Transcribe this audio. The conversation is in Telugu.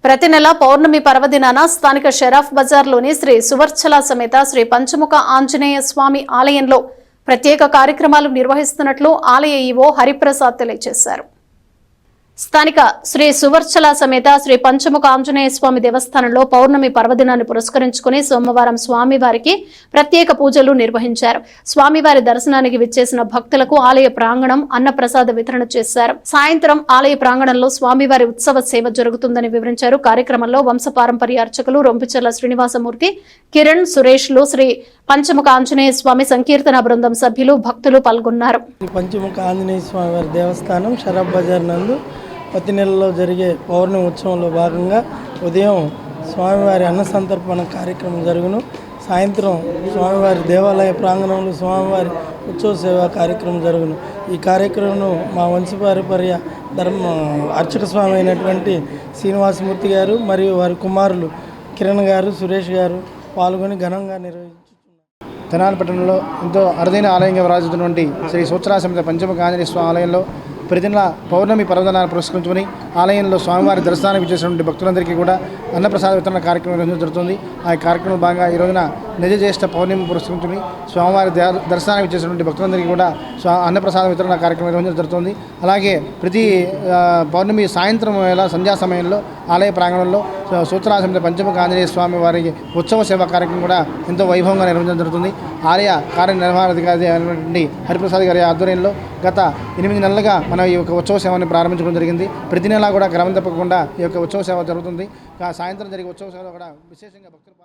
ప్రతి నెల పౌర్ణమి పర్వదినాన స్థానిక షరాఫ్ బజార్లోని శ్రీ సువర్చల సమేత శ్రీ పంచముఖ ఆంజనేయ స్వామి ఆలయంలో ప్రత్యేక కార్యక్రమాలు నిర్వహిస్తున్నట్లు ఆలయ ఈవో హరిప్రసాద్ తెలియజేశారు. స్థానిక శ్రీ సువర్చల సమేత శ్రీ పంచముఖ ఆంజనేయ స్వామి దేవస్థానంలో పౌర్ణమి పర్వదినాన్ని పురస్కరించుకుని సోమవారం స్వామివారికి ప్రత్యేక పూజలు నిర్వహించారు. స్వామివారి దర్శనానికి విచ్చేసిన భక్తులకు ఆలయ ప్రాంగణం అన్నప్రసాద వితరణ చేశారు. సాయంత్రం ఆలయ ప్రాంగణంలో స్వామివారి ఉత్సవ సేవ జరుగుతుందని వివరించారు. కార్యక్రమంలో వంశపారంపర్య అర్చకులు రొంపిచెర్ల శ్రీనివాసమూర్తి, కిరణ్, సురేష్లు, శ్రీ పంచముఖ ఆంజనేయ స్వామి సంకీర్తన బృందం సభ్యులు, భక్తులు పాల్గొన్నారు. పంచముఖ ఆంజనేయ స్వామి వారి దేవస్థానం షరాఫ్ బజార్ నందు ప్రతి నెలలో జరిగే పౌర్ణమి ఉత్సవంలో భాగంగా ఉదయం స్వామివారి అన్న సంతర్పణ కార్యక్రమం జరుగును. సాయంత్రం స్వామివారి దేవాలయ ప్రాంగణంలో స్వామివారి ఉత్సవ సేవా కార్యక్రమం జరుగును. ఈ కార్యక్రమం మా వంశపారంపర్య అర్చక స్వామి అయినటువంటి శ్రీనివాసమూర్తి గారు మరియు వారి కుమారులు కిరణ్ గారు, సురేష్ గారు పాల్గొని ఘనంగా నిర్వహించుతున్నారు. తెనాలి పట్టణంలో ఎంతో అరుదైన ఆలయంగా విరాజిస్తున్నటువంటి శ్రీ సువర్చల సమేత పంచముఖ ఆంజనేయ స్వామి ఆలయంలో ప్రతి నెల పౌర్ణమి పర్వదినాన్ని పురస్కరించుకుని ఆలయంలో స్వామివారి దర్శనానికి చేసినటువంటి భక్తులందరికీ కూడా అన్నప్రసాద వితరణ కార్యక్రమం నిర్వహించడం జరుగుతుంది. ఆ కార్యక్రమం భాగంగా ఈ రోజున నిజ జ్యేష్ఠ పౌర్ణమి పురస్కరించుకుని స్వామివారి దర్శనానికి చేసినటువంటి భక్తులందరికీ కూడా అన్నప్రసాద వితరణ కార్యక్రమం నిర్వహించడం జరుగుతుంది. అలాగే ప్రతి పౌర్ణమి సాయంత్రం వేళ సంధ్యా సమయంలో ఆలయ ప్రాంగణంలో సువర్చల సమేత పంచముఖ ఆంజనేయ స్వామి వారికి ఉత్సవ సేవా కార్యక్రమం కూడా ఎంతో వైభవంగా నిర్వహించడం జరుగుతుంది. ఆలయ కార్యనిర్వహణాధికారి అయినటువంటి హరిప్రసాద్ గారి ఆధ్వర్యంలో గత 8 నెలలుగా మనం ఈ యొక్క ఉత్సవ సేవని ప్రారంభించడం జరిగింది. ప్రతి నెల కూడా క్రమం తప్పకుండా ఈ యొక్క ఉత్సవ సేవ జరుగుతుంది. సాయంత్రం జరిగే ఉత్సవ సేవలో కూడా విశేషంగా భక్తులు